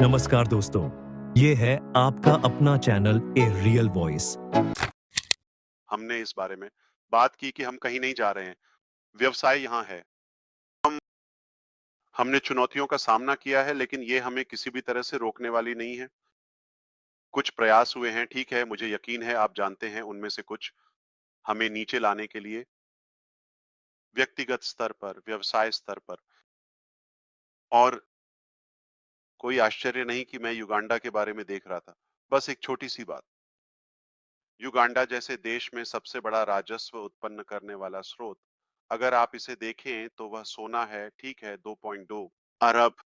नमस्कार दोस्तों, ये है आपका अपना चैनल ए रियल वॉइस। हमने इस बारे में बात की कि हम कहीं नहीं जा रहे हैं, व्यवसाय यहाँ है। हमने चुनौतियों का सामना किया है, लेकिन ये हमें किसी भी तरह से रोकने वाली नहीं है। कुछ प्रयास हुए हैं, ठीक है, मुझे यकीन है आप जानते हैं उनमें से कुछ हमें नीचे लाने के लिए, व्यक्तिगत स्तर पर, व्यवसाय स्तर पर। और कोई आश्चर्य नहीं कि मैं युगांडा के बारे में देख रहा था। बस एक छोटी-सी बात, युगांडा जैसे देश में सबसे बड़ा राजस्व उत्पन्न करने वाला स्रोत, अगर आप इसे देखें तो वह सोना है, ठीक है, 2.2 अरब।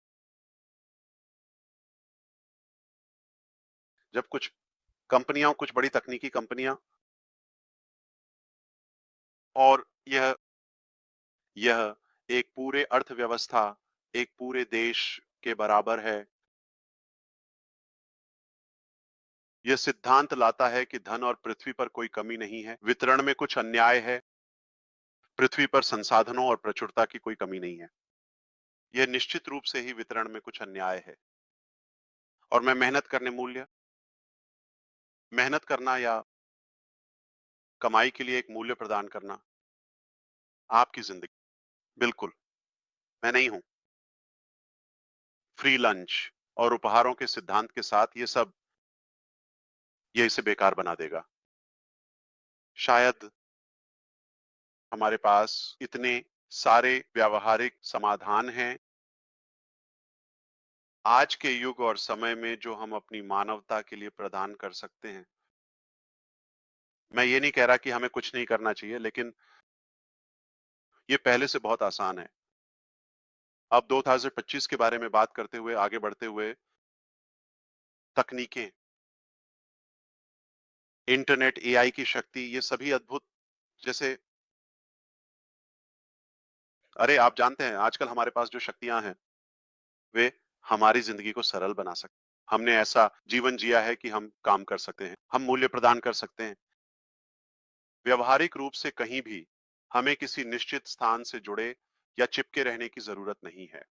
जब कुछ बड़ी तकनीकी कंपनियां और यह एक पूरे अर्थव्यवस्था, एक पूरे देश के बराबर है। यह सिद्धांत लाता है कि धन और पृथ्वी पर कोई कमी नहीं है, वितरण में कुछ अन्याय है, पृथ्वी पर संसाधनों और प्रचुरता की कोई कमी नहीं है। यह निश्चित रूप से ही वितरण में कुछ अन्याय है। और मैं मेहनत करना या कमाई के लिए एक मूल्य प्रदान करना, आपकी जिंदगी, बिल्कुल, मैं नहीं हूं। फ्री लंच और उपहारों के सिद्धांत के साथ ये इसे बेकार बना देगा। शायद हमारे पास इतने सारे व्यावहारिक समाधान हैं आज के युग और समय में जो हम अपनी मानवता के लिए प्रदान कर सकते हैं। मैं ये नहीं कह रहा कि हमें कुछ नहीं करना चाहिए, लेकिन ये पहले से बहुत आसान है। अब 2025 के बारे में बात करते हुए, आगे बढ़ते हुए, तकनीकें, इंटरनेट, एआई की शक्ति, ये सभी अद्भुत, जैसे अरे आप जानते हैं आजकल हमारे पास जो शक्तियां हैं वे हमारी जिंदगी को सरल बना सकते हैं। हमने ऐसा जीवन जिया है कि हम काम कर सकते हैं, हम मूल्य प्रदान कर सकते हैं। व्यवहारिक रूप से कहीं भी हमें किसी निश्चित स्थान से जुड़े या चिपके रहने की जरूरत नहीं है।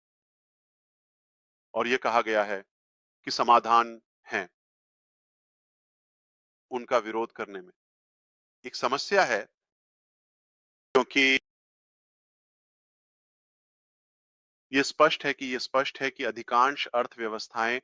और यह कहा गया है कि समाधान है उनका विरोध करने में। एक समस्या है क्योंकि ये स्पष्ट है कि अधिकांश अर्थव्यवस्थाएं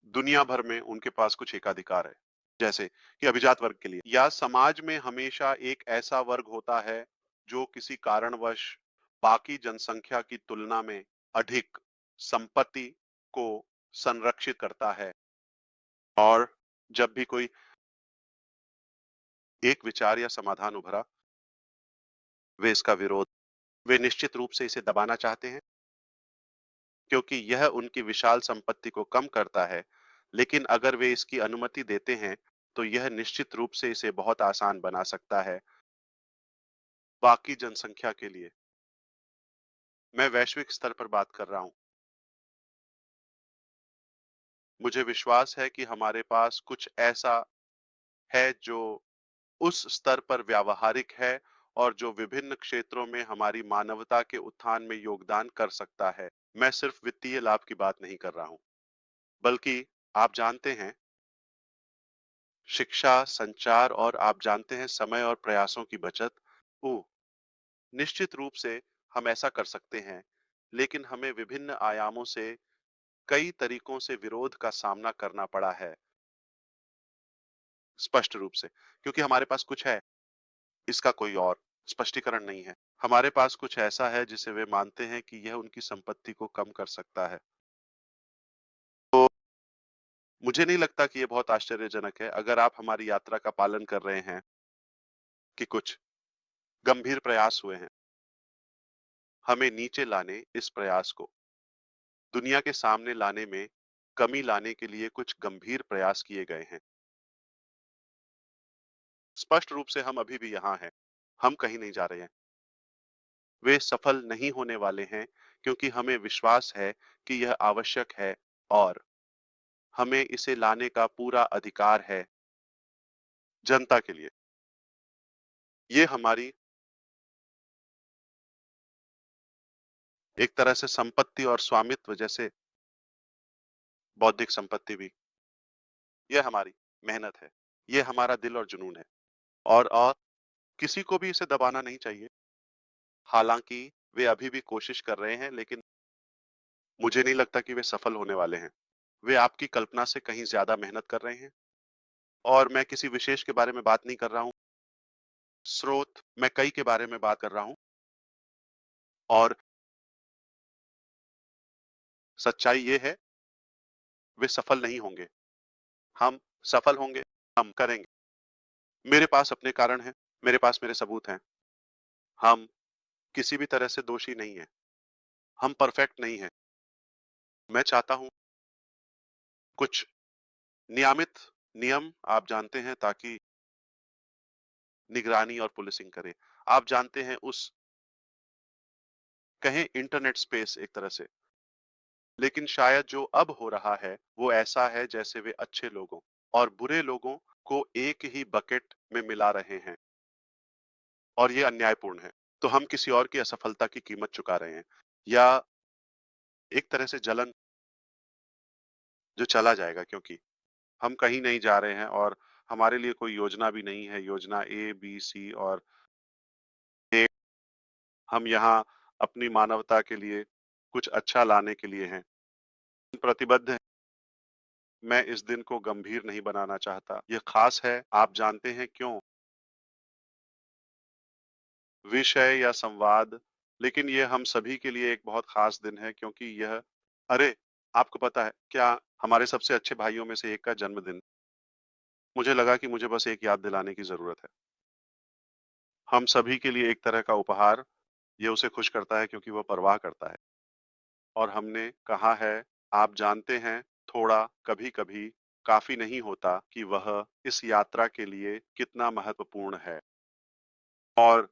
दुनिया भर में उनके पास कुछ एकाधिकार है, जैसे कि अभिजात वर्ग के लिए, या समाज में हमेशा एक ऐसा वर्ग होता है जो किसी कारणवश बाकी जनसंख्या की तुलना में अधिक संपत्ति को संरक्षित करता है। और जब भी कोई एक विचार या समाधान उभरा, वे निश्चित रूप से इसे दबाना चाहते हैं क्योंकि यह उनकी विशाल संपत्ति को कम करता है। लेकिन अगर वे इसकी अनुमति देते हैं तो यह निश्चित रूप से इसे बहुत आसान बना सकता है बाकी जनसंख्या के लिए। मैं वैश्विक स्तर पर बात कर रहा हूं। मुझे विश्वास है कि हमारे पास कुछ ऐसा है जो उस स्तर पर व्यावहारिक है और जो विभिन्न क्षेत्रों में हमारी मानवता के उत्थान में योगदान कर सकता है। मैं सिर्फ वित्तीय लाभ की बात नहीं कर रहा हूं, बल्कि आप जानते हैं, शिक्षा, संचार और आप जानते हैं समय और प्रयासों की बचत। ओह, निश्चित रूप से हम ऐसा कर सकते हैं, लेकिन हमें विभिन्न आयामों से कई तरीकों से विरोध का सामना करना पड़ा है, स्पष्ट रूप से, क्योंकि हमारे पास कुछ है, इसका कोई और स्पष्टीकरण नहीं है। हमारे पास कुछ ऐसा है जिसे वे मानते हैं कि यह उनकी संपत्ति को कम कर सकता है। तो मुझे नहीं लगता कि यह बहुत आश्चर्यजनक है अगर आप हमारी यात्रा का पालन कर रहे हैं कि कुछ गंभीर प्रयास हुए हैं हमें नीचे लाने, इस प्रयास को दुनिया के सामने लाने में कमी लाने के लिए कुछ गंभीर प्रयास किए गए हैं। स्पष्ट रूप से हम अभी भी यहाँ हैं, हम कहीं नहीं जा रहे हैं। वे सफल नहीं होने वाले हैं क्योंकि हमें विश्वास है कि यह आवश्यक है और हमें इसे लाने का पूरा अधिकार है जनता के लिए। ये हमारी एक तरह से संपत्ति और स्वामित्व जैसे बौद्धिक संपत्ति भी, ये हमारी मेहनत है, ये हमारा दिल और जुनून है और किसी को भी इसे दबाना नहीं चाहिए। हालाँकि वे अभी भी कोशिश कर रहे हैं, लेकिन मुझे नहीं लगता कि वे सफल होने वाले हैं। वे आपकी कल्पना से कहीं ज़्यादा मेहनत कर रहे हैं और मैं किसी विशेष के बारे में बात नहीं कर रहा हूँ। स्रोत मैं कई के बारे में बात कर रहा हूँ और सच्चाई ये है, वे सफल नहीं होंगे। हम सफल होंगे, हम करेंगे। मेरे पास अपने कारण हैं, मेरे पास मेरे सबूत हैं। हम किसी भी तरह से दोषी नहीं हैं। हम परफेक्ट नहीं हैं। मैं चाहता हूँ कुछ नियमित नियम आप जानते हैं ताकि निगरानी और पुलिसिंग करें। आप जानते हैं उस कहें इंटरनेट स्पेस एक तरह से। लेकिन शायद जो अब हो रहा है, वो ऐसा है जैसे वे अच्छे लोगों और बुरे लोगों को एक ही बकेट में मिला रहे हैं और ये अन्यायपूर्ण है। तो हम किसी और की असफलता की कीमत चुका रहे हैं या एक तरह से जलन जो चला जाएगा क्योंकि हम कहीं नहीं जा रहे हैं और हमारे लिए कोई योजना भी नहीं है, योजना ए, बी, सी और ए। हम यहाँ अपनी मानवता के लिए कुछ अच्छा लाने के लिए हैं। प्रतिबद्ध हैं। मैं इस दिन को गंभीर नहीं बनाना चाहता। ये खास है, आप जानते हैं क्यों? विषय या संवाद, लेकिन ये हम सभी के लिए एक बहुत खास दिन है क्योंकि यह अरे! आपको पता है क्या हमारे सबसे अच्छे भाइयों में से एक का जन्मदिन। मुझे लगा कि मुझे बस एक याद दिलाने की ज़रूरत है। हम सभी के लिए एक तरह का उपहार, ये उसे खुश करता है क्योंकि वह परवाह करता है। और हमने कहा है, आप जानते हैं, थोड़ा कभी-कभी काफ़ी नहीं होता कि वह इस यात्रा के लिए कितना महत्वपूर्ण है और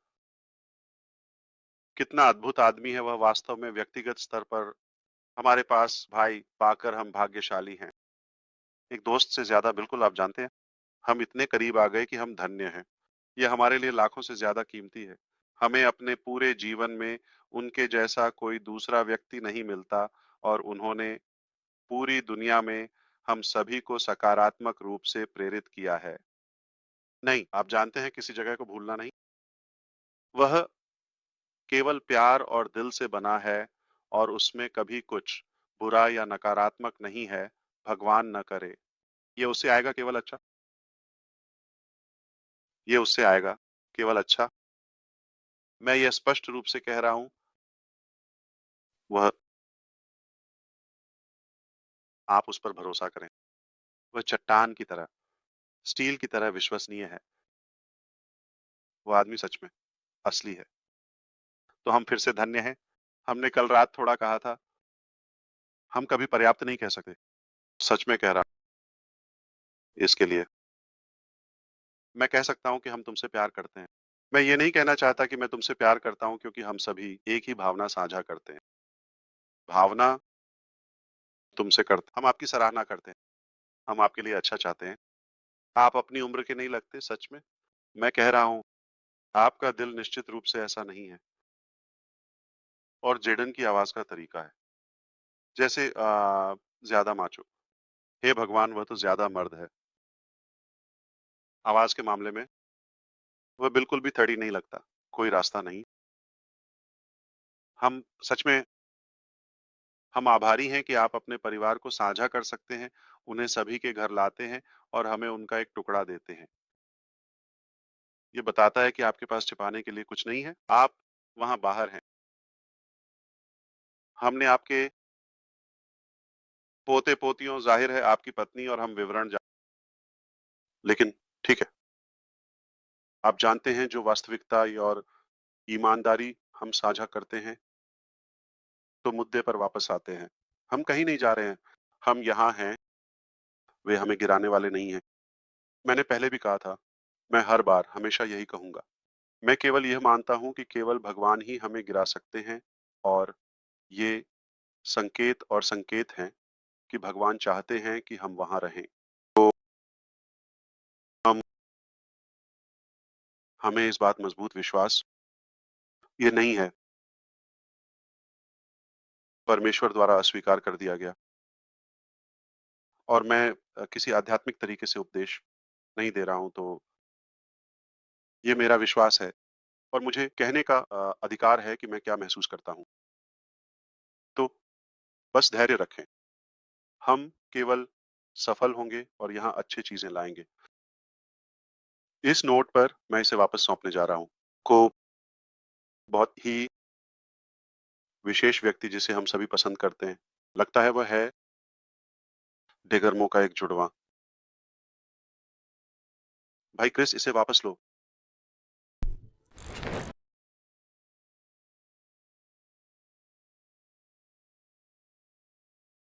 कितना अद्भुत आदमी है वह वास्तव में व्यक्तिगत स्तर पर हमारे पास भाई पाकर हम भाग्यशाली हैं। एक दोस्त से ज़्यादा बिल्कुल आप जानते हैं, हम इतने करीब आ गए कि हम धन्य हैं। ये हमारे लिए लाखों से ज़्यादा कीमती है। हमें अपने पूरे जीवन में उनके जैसा कोई दूसरा व्यक्ति नहीं मिलता और उन्होंने पूरी दुनिया में हम सभी को सकारात्मक रूप से प्रेरित किया है। नहीं, आप जानते हैं किसी जगह को भूलना नहीं। वह केवल प्यार और दिल से बना है और उसमें कभी कुछ बुरा या नकारात्मक नहीं है, भगवान न करे। ये उससे आएगा केवल अच्छा, ये उससे आएगा केवल अच्छा। मैं ये स्पष्ट रूप से कह रहा हूँ, वह आप उस पर भरोसा करें। वह चट्टान की तरह, स्टील की तरह विश्वसनीय है। वो आदमी सच में असली है। तो हम फिर से धन्य हैं। हमने कल रात थोड़ा कहा था, हम कभी पर्याप्त नहीं कह सकते। सच में कह रहा हूँ इसके लिए। मैं कह सकता हूँ कि हम तुमसे प्यार करते हैं। मैं ये नहीं कहना चाहता कि मैं तुमसे प्यार करता हूँ क्योंकि हम सभी एक ही भावना साझा करते हैं। भावना तुमसे करते हम आपकी सराहना करते हैं। हम आपके लिए अच्छा चाहते हैं। आप अपनी उम्र के नहीं लगते सच में। मैं कह रहा हूँ, आपका दिल निश्चित रूप से ऐसा नहीं है और जेडन की आवाज़ का तरीका है। जैसे ज़्यादा माचो। हे भगवान! वह तो ज़्यादा मर्द है। आवाज़ के मामले में वह बिल्कुल भी थड़ी नहीं लगता। कोई रास्ता नहीं। हम सच में हम आभारी हैं कि आप अपने परिवार को साझा कर सकते हैं, उन्हें सभी के घर लाते हैं और हमें उनका एक टुकड़ा देते हैं। ये बताता है कि आपके पास छिपाने के लिए कुछ नहीं है। आप वहाँ बाहर हैं। हमने आपके पोते-पोतियों ज़ाहिर है आपकी पत्नी और हम विवरण जा लेकिन ठीक है, आप जानते हैं जो वास्तविकता और ईमानदारी हम साझा करते हैं, तो मुद्दे पर वापस आते हैं। हम कहीं नहीं जा रहे हैं। हम यहाँ हैं, वे हमें गिराने वाले नहीं हैं। मैंने पहले भी कहा था, मैं हर बार हमेशा यही कहूँगा। मैं केवल यह मानता हूँ कि केवल भगवान ही हमें गिरा सकते हैं और ये संकेत हैं कि भगवान चाहते हैं कि हम वहाँ रहें। तो हम हमें इस बात मजबूत विश्वास ये नहीं है, परमेश्वर द्वारा अस्वीकार कर दिया गया। और मैं किसी आध्यात्मिक तरीके से उपदेश नहीं दे रहा हूँ, तो ये मेरा विश्वास है और मुझे कहने का अधिकार है कि मैं क्या महसूस करता हूँ। तो बस धैर्य रखें। हम केवल सफल होंगे और यहाँ अच्छी चीज़ें लाएँगे। इस नोट पर मैं इसे वापस सौंपने जा रहा हूँ। को बहुत ही विशेष व्यक्ति जिसे हम सभी पसंद करते हैं। लगता है वह है डेगर्मो का एक जुड़वाँ। भाई क्रिस, इसे वापस लो।